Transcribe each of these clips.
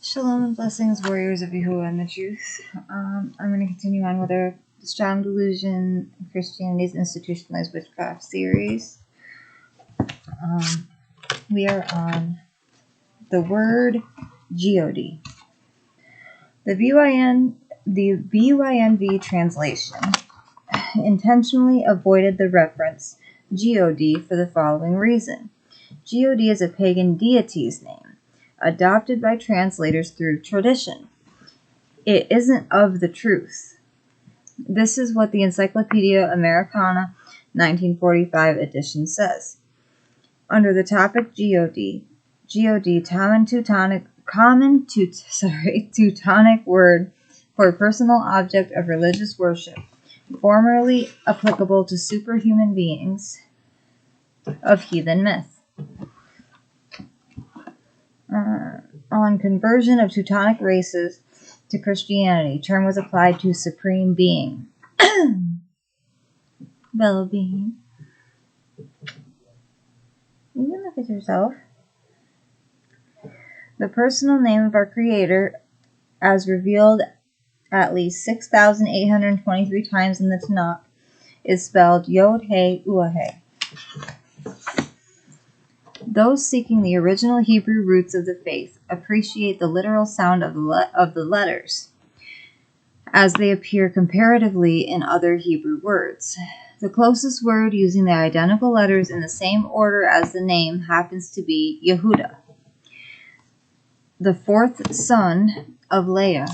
Shalom and blessings, warriors of Yahuwah and the truth. I'm going to continue on with our Strong Delusion, Christianity's Institutionalized Witchcraft series. We are on the word God. The BYNV translation intentionally avoided the reference God for the following reason. God is a pagan deity's name, adopted by translators through tradition. It isn't of the truth. This is what the Encyclopedia Americana 1945 edition says. Under the topic God, Teutonic word for a personal object of religious worship, formerly applicable to superhuman beings of heathen myth. On conversion of Teutonic races to Christianity, term was applied to supreme being. Bella Bean. You can look at yourself. The personal name of our Creator, as revealed at least 6,823 times in the Tanakh, is spelled Yod-He-Uah-He. Those seeking the original Hebrew roots of the faith appreciate the literal sound of the letters, as they appear comparatively in other Hebrew words. The closest word using the identical letters in the same order as the name happens to be Yehuda, the fourth son of Leah,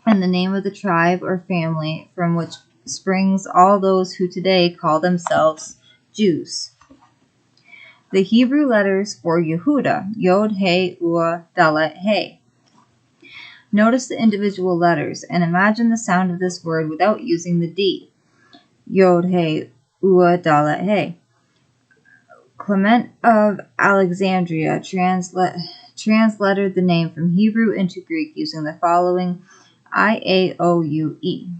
and the name of the tribe or family from which springs all those who today call themselves Jews. The Hebrew letters for Yehuda, Yod, He, Uah, Dalet, He. Notice the individual letters and imagine the sound of this word without using the D. Yod, He, Uah, Dalet, He. Clement of Alexandria translettered the name from Hebrew into Greek using the following IAOUE.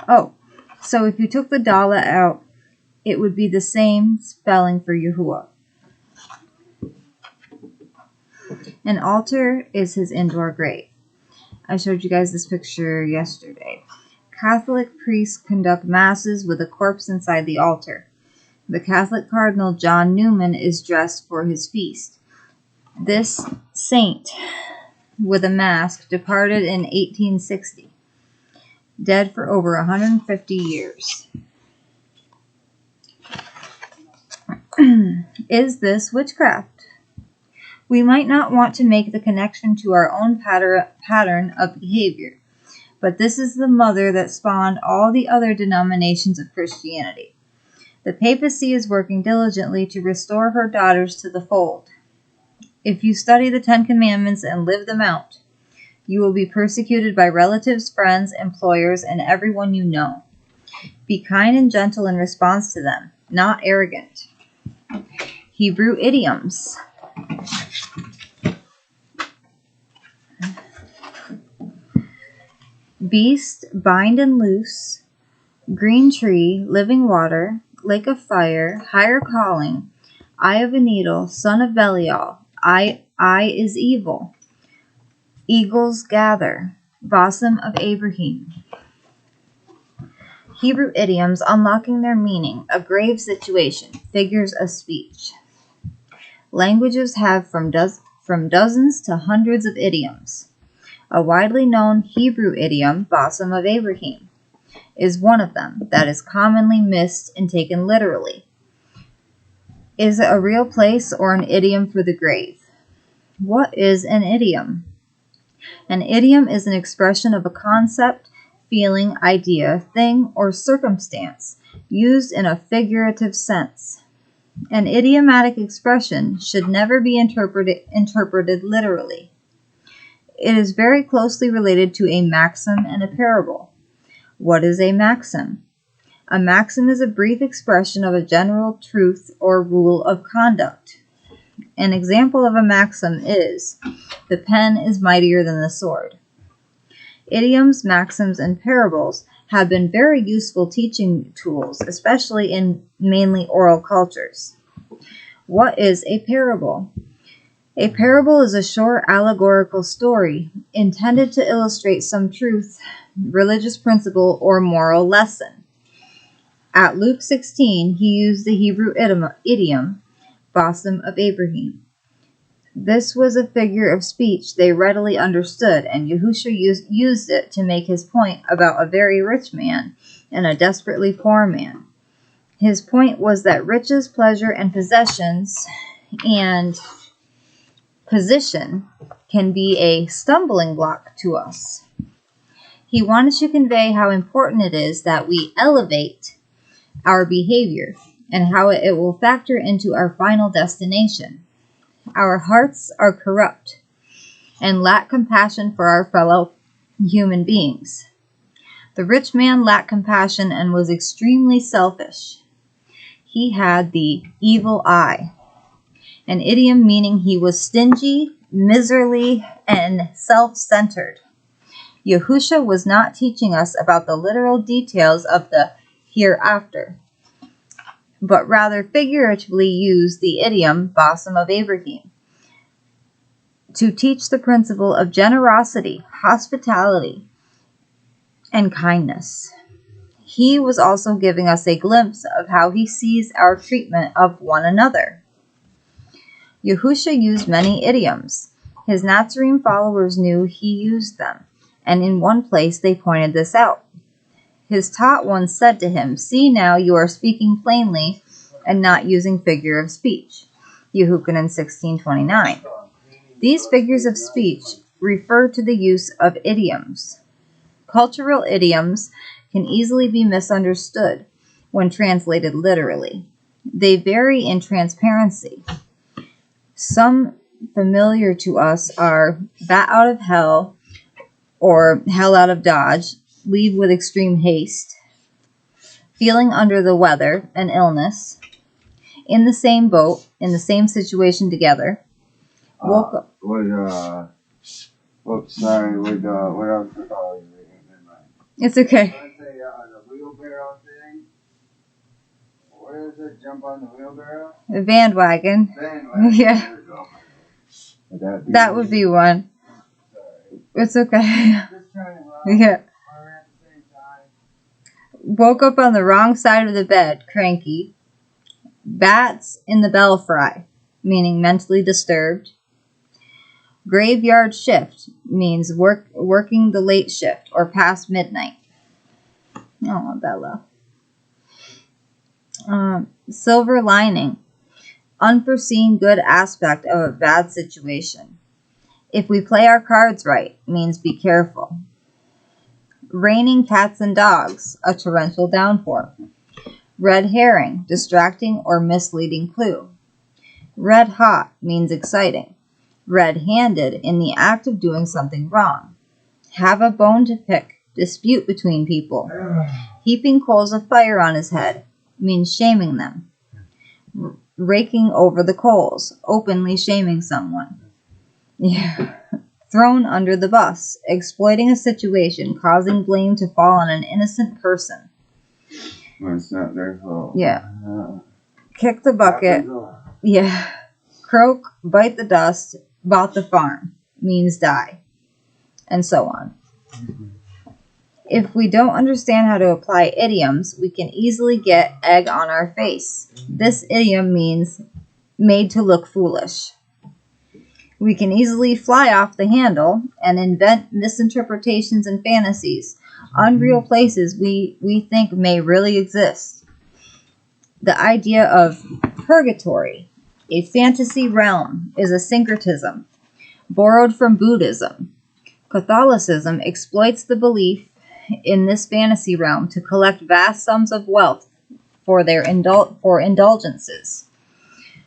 Oh, so if you took the Dalet out, it would be the same spelling for Yahuwah. An altar is his indoor grave. I showed you guys this picture yesterday. Catholic priests conduct masses with a corpse inside the altar. The Catholic Cardinal John Newman is dressed for his feast. This saint with a mask departed in 1860, dead for over 150 years. Is this witchcraft? We might not want to make the connection to our own pattern of behavior, but this is the mother that spawned all the other denominations of Christianity. The papacy is working diligently to restore her daughters to the fold. If you study the 10 Commandments and live them out, you will be persecuted by relatives, friends, employers, and everyone you know. Be kind and gentle in response to them, not arrogant. Hebrew idioms. Beast, bind and loose. Green tree, living water. Lake of fire, higher calling. Eye of a needle, son of Belial. Eye is evil. Eagles gather. Bosom of Abraham. Hebrew idioms unlocking their meaning, a grave situation, figures of speech. Languages have from dozens to hundreds of idioms. A widely known Hebrew idiom, Bosom of Abraham, is one of them that is commonly missed and taken literally. Is it a real place or an idiom for the grave? What is an idiom? An idiom is an expression of a concept, feeling, idea, thing, or circumstance used in a figurative sense. An idiomatic expression should never be interpreted literally. It is very closely related to a maxim and a parable. What is a maxim? A maxim is a brief expression of a general truth or rule of conduct. An example of a maxim is, the pen is mightier than the sword. Idioms, maxims, and parables have been very useful teaching tools, especially in mainly oral cultures. What is a parable? A parable is a short allegorical story intended to illustrate some truth, religious principle, or moral lesson. At Luke 16, he used the Hebrew idiom, bosom of Abraham. This was a figure of speech they readily understood, and Yahusha used it to make his point about a very rich man and a desperately poor man. His point was that riches, pleasure, and possessions and position can be a stumbling block to us. He wanted to convey how important it is that we elevate our behavior and how it will factor into our final destination. Our hearts are corrupt and lack compassion for our fellow human beings. The rich man lacked compassion and was extremely selfish. He had the evil eye, an idiom meaning he was stingy, miserly, and self-centered. Yahusha was not teaching us about the literal details of the hereafter, but rather figuratively used the idiom bosom of Abraham to teach the principle of generosity, hospitality, and kindness. He was also giving us a glimpse of how he sees our treatment of one another. Yahusha used many idioms. His Nazarene followers knew he used them, and in one place they pointed this out. His taught ones said to him, "See now, you are speaking plainly and not using figure of speech." Yehukanan 16:29. These figures of speech refer to the use of idioms. Cultural idioms can easily be misunderstood when translated literally. They vary in transparency. Some familiar to us are bat out of hell or hell out of Dodge, leave with extreme haste, feeling under the weather, an illness, in the same boat, in the same situation together, woke up. What else was calling me? It's okay. Let's say the wheelbarrow thing. What is it? Jump on the wheelbarrow? The bandwagon. Bandwagon. Yeah. There we go. That would be one. Sorry. It's okay. Just trying to Yeah. We're at the same time. Woke up on the wrong side of the bed, cranky. Bats in the belfry, meaning mentally disturbed. Graveyard shift means working the late shift or past midnight. Oh, Bella. Silver lining, unforeseen good aspect of a bad situation. If we play our cards right, means be careful. Raining cats and dogs, a torrential downpour. Red herring, distracting or misleading clue. Red hot means exciting. Red-handed, in the act of doing something wrong. Have a bone to pick, dispute between people. Heaping coals of fire on his head means shaming them. Raking over the coals, openly shaming someone. Yeah. Thrown under the bus, exploiting a situation, causing blame to fall on an innocent person. Well, it's not their fault. Yeah. Kick the bucket. Yeah. Croak, bite the dust, bought the farm, means die, and so on. If we don't understand how to apply idioms, we can easily get egg on our face. This idiom means made to look foolish. We can easily fly off the handle and invent misinterpretations and fantasies, unreal places we think may really exist. The idea of purgatory, a fantasy realm, is a syncretism borrowed from Buddhism. Catholicism exploits the belief in this fantasy realm to collect vast sums of wealth for their indulgences,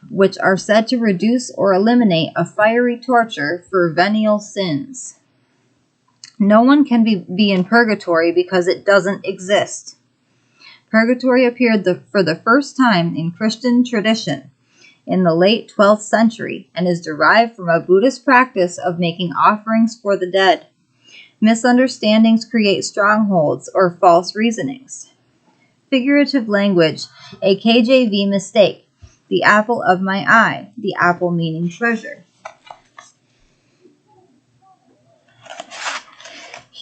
which are said to reduce or eliminate a fiery torture for venial sins. No one can be in purgatory because it doesn't exist. Purgatory appeared for the first time in Christian tradition in the late 12th century and is derived from a Buddhist practice of making offerings for the dead. Misunderstandings create strongholds or false reasonings. Figurative language, a KJV mistake. The apple of my eye, the apple meaning treasure.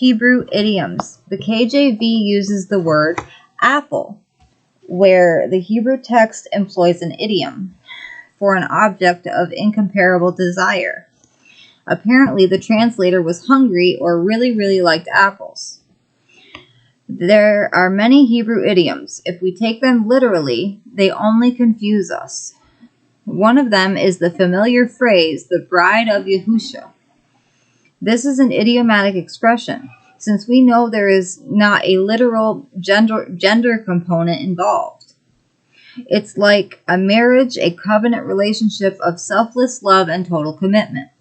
Hebrew idioms. The KJV uses the word apple, where the Hebrew text employs an idiom for an object of incomparable desire. Apparently, the translator was hungry or really liked apples. There are many Hebrew idioms. If we take them literally, they only confuse us. One of them is the familiar phrase, the bride of Yahusha. This is an idiomatic expression, since we know there is not a literal gender component involved. It's like a marriage, a covenant relationship of selfless love and total commitment.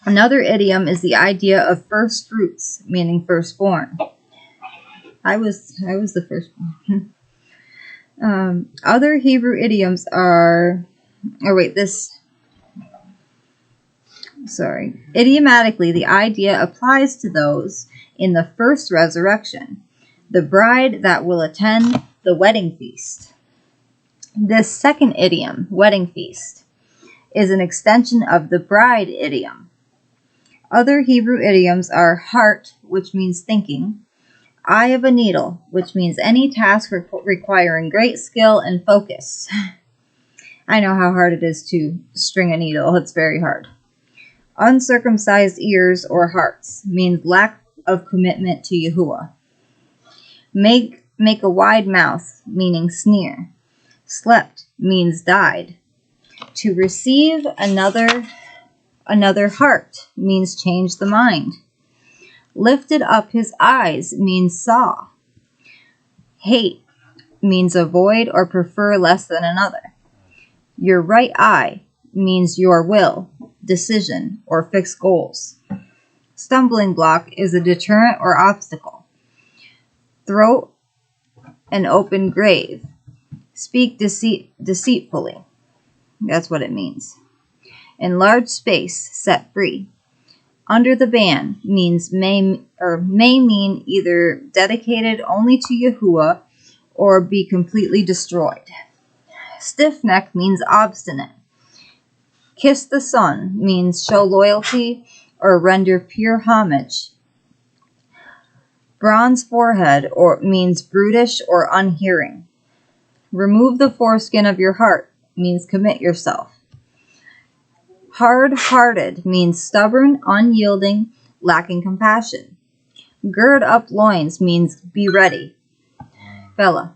Another idiom is the idea of first fruits, meaning firstborn. I was the firstborn. Other Hebrew idioms are... Idiomatically, the idea applies to those in the first resurrection, the bride that will attend the wedding feast. This second idiom, wedding feast, is an extension of the bride idiom. Other Hebrew idioms are heart, which means thinking, eye of a needle, which means any task requiring great skill and focus. I know how hard it is to string a needle. It's very hard. Uncircumcised ears or hearts means lack of commitment to Yahuwah. Make a wide mouth, meaning sneer. Slept means died. To receive another heart means change the mind. Lifted up his eyes means saw. Hate means avoid or prefer less than another. Your right eye means your will, decision, or fixed goals. Stumbling block is a deterrent or obstacle. Throat, an open grave. Speak deceitfully. That's what it means. Enlarged space, set free. Under the ban means may mean either dedicated only to Yahuwah or be completely destroyed. Stiff neck means obstinate. Kiss the sun means show loyalty or render pure homage. Bronze forehead means brutish or unhearing. Remove the foreskin of your heart means commit yourself. Hard-hearted means stubborn, unyielding, lacking compassion. Gird up loins means be ready. Bella.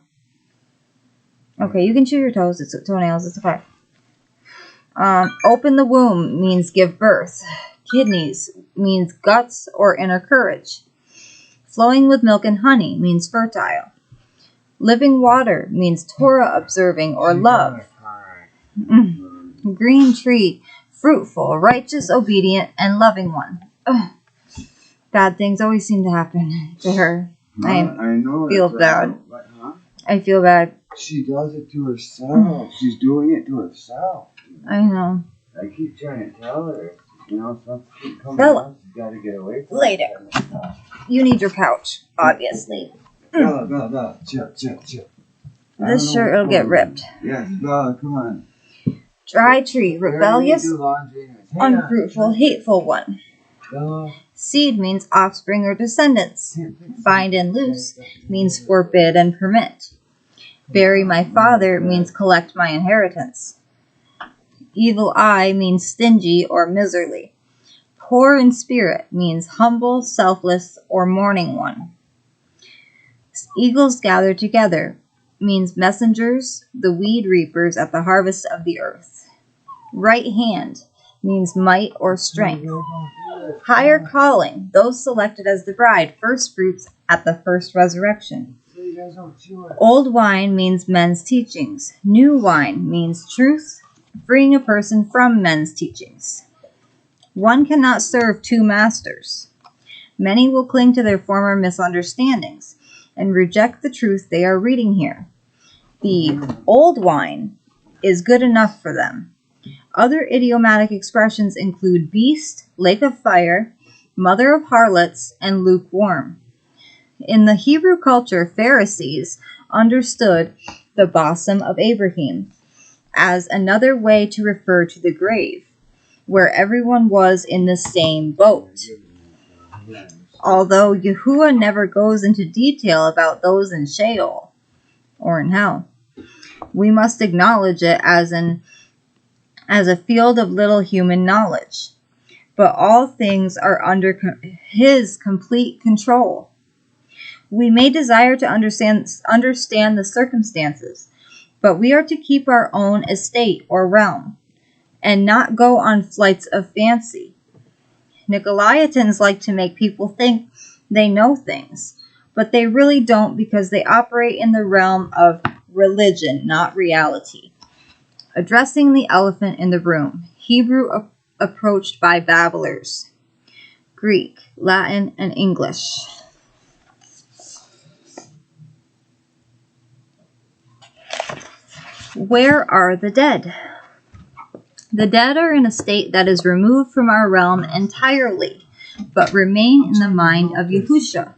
Okay, you can chew your toes. It's toenails. It's okay. Open the womb means give birth. Kidneys means guts or inner courage. Flowing with milk and honey means fertile. Living water means Torah observing or love. Green tree, fruitful, righteous, obedient, and loving one. Ugh. Bad things always seem to happen to her. I feel bad. I feel bad. She does it to herself. She's doing it to herself. I know. I keep trying to tell her. Something keep coming Bella, out. You gotta get away from lay down. You need your pouch, obviously. Bella, chill. This shirt will get ripped. Yes, Bella, come on. Dry tree, rebellious, unfruitful, hateful one. Bella. Seed means offspring or descendants. Bind and loose means forbid and permit. Bury my father means collect my inheritance. Evil eye means stingy or miserly. Poor in spirit means humble, selfless, or mourning one. Eagles gather together means messengers, the weed reapers at the harvest of the earth. Right hand means might or strength. Higher calling, those selected as the bride, first fruits at the first resurrection. Old wine means men's teachings. New wine means truth, freeing a person from men's teachings. One cannot serve two masters. Many will cling to their former misunderstandings and reject the truth they are reading here. The old wine is good enough for them. Other idiomatic expressions include beast, lake of fire, mother of harlots, and lukewarm. In the Hebrew culture, Pharisees understood the bosom of Abraham as another way to refer to the grave, where everyone was in the same boat. although Yahuwah never goes into detail about those in Sheol or in hell. We must acknowledge it as a field of little human knowledge. But all things are under his complete control. We may desire to understand the circumstances, but we are to keep our own estate or realm, and not go on flights of fancy. Nicolaitans like to make people think they know things, but they really don't, because they operate in the realm of religion, not reality. Addressing the elephant in the room. Hebrew approached by babblers. Greek, Latin, and English. Where are the dead? The dead are in a state that is removed from our realm entirely, but remain in the mind of Yahusha.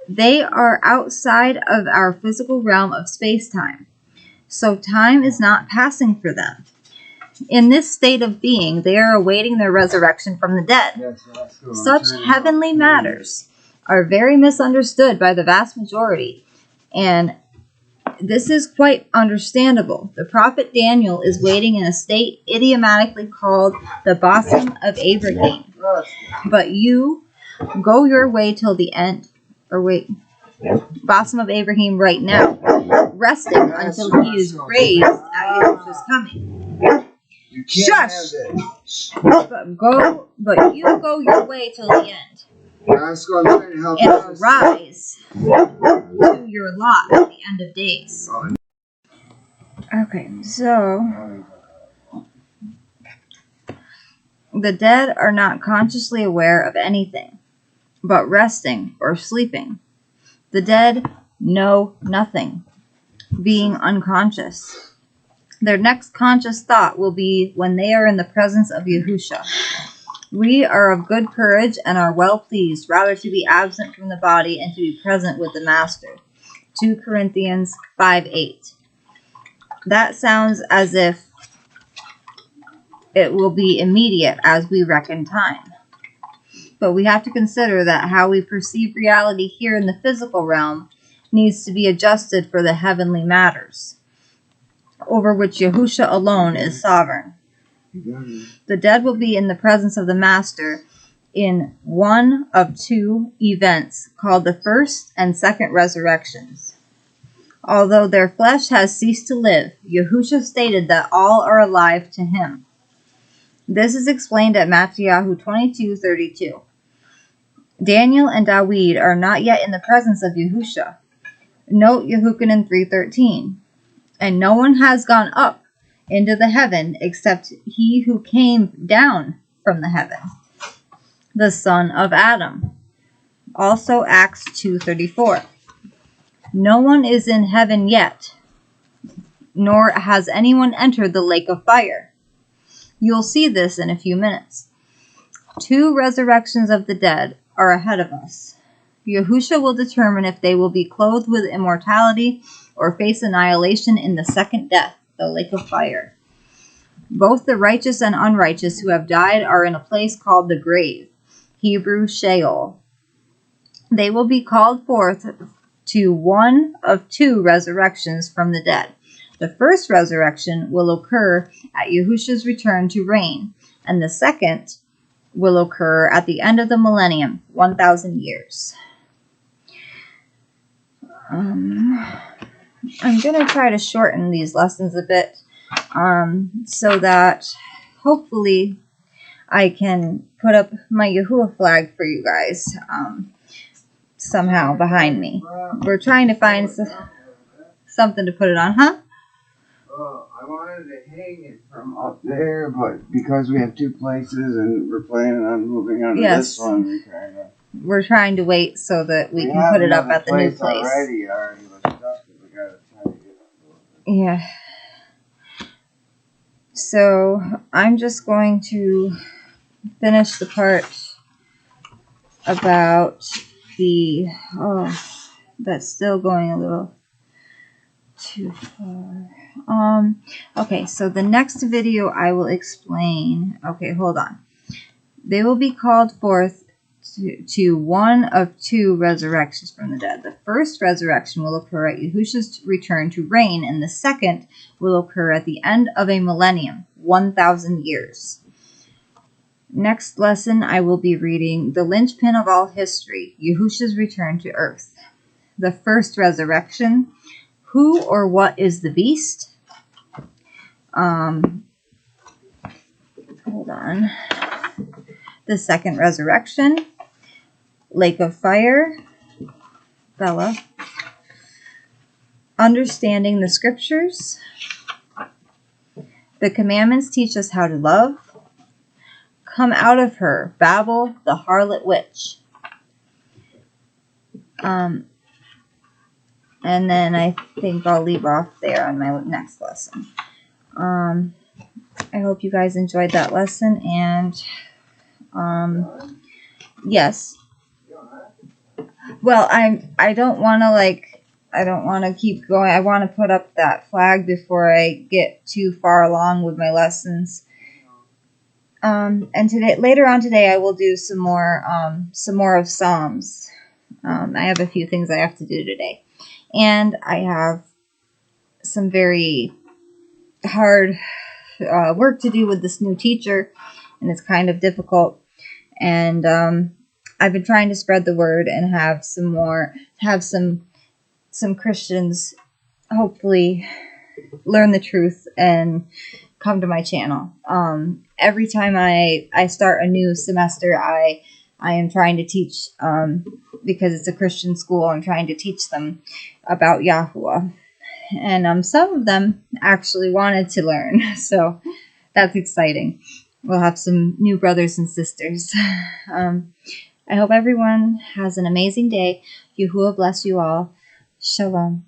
They are outside of our physical realm of space-time, so time is not passing for them. In this state of being, they are awaiting their resurrection from the dead. Such heavenly matters are very misunderstood by the vast majority, and this is quite understandable. The prophet Daniel is waiting in a state idiomatically called the bosom of Abraham. But you go your way till the end, bosom of Abraham right now, resting until he is raised at Yahushua's coming. Shush! But you go your way till the end, and arise to your lot at the end of days. Okay, so the dead are not consciously aware of anything, but resting or sleeping. The dead know nothing, being unconscious. Their next conscious thought will be when they are in the presence of Yahusha. We are of good courage and are well pleased rather to be absent from the body and to be present with the Master. 2 Corinthians 5:8. That sounds as if it will be immediate as we reckon time. But we have to consider that how we perceive reality here in the physical realm needs to be adjusted for the heavenly matters, over which Yahusha alone is sovereign. The dead will be in the presence of the Master in one of two events called the first and second resurrections. Although their flesh has ceased to live, Yahusha stated that all are alive to him. This is explained at Matthew 22:32. Daniel and Dawid are not yet in the presence of Yahusha. Note Yehukanan 3:13. And no one has gone up into the heaven except he who came down from the heaven, the son of Adam. Also Acts 2:34. No one is in heaven yet, nor has anyone entered the lake of fire. You'll see this in a few minutes. 2 resurrections of the dead are ahead of us. Yahusha will determine if they will be clothed with immortality or face annihilation in the second death, the lake of fire. Both the righteous and unrighteous who have died are in a place called the grave, Hebrew Sheol. They will be called forth to one of 2 resurrections from the dead. The first resurrection will occur at Yahusha's return to reign, and the second will occur at the end of the millennium, 1,000 years. I'm going to try to shorten these lessons a bit so that hopefully I can put up my Yahuwah flag for you guys somehow behind me. We're trying to find something to put it on, huh? Well, I wanted to hang it from up there, but because we have 2 places and we're planning on moving on to this one, we're trying to wait so that we can put it up at the new place. Already was stuck, we gotta try to get up. Yeah. So I'm just going to finish the part about the that's still going a little too far. Okay, so the next video I will explain. Okay, hold on. They will be called forth to one of two resurrections from the dead. The first resurrection will occur at Yahushua's return to reign, and the second will occur at the end of a millennium, 1,000 years. Next lesson, I will be reading The Linchpin of All History, Yahushua's Return to Earth. The first resurrection, who or what is the beast? Hold on. The second resurrection, Lake of Fire, Bella. Understanding the scriptures. The commandments teach us how to love. Come out of her, Babel, the harlot witch. And then I think I'll leave off there on my next lesson. I hope you guys enjoyed that lesson, and yes. Well, I don't want to keep going. I want to put up that flag before I get too far along with my lessons. And later on today, I will do some more of Psalms. I have a few things I have to do today, and I have some very hard work to do with this new teacher, and it's kind of difficult. And I've been trying to spread the word and have some Christians hopefully learn the truth and come to my channel. Every time I start a new semester, I am trying to teach, because it's a Christian school, I'm trying to teach them about Yahuwah. And some of them actually wanted to learn, so that's exciting. We'll have some new brothers and sisters. I hope everyone has an amazing day. Yahuwah bless you all. Shalom.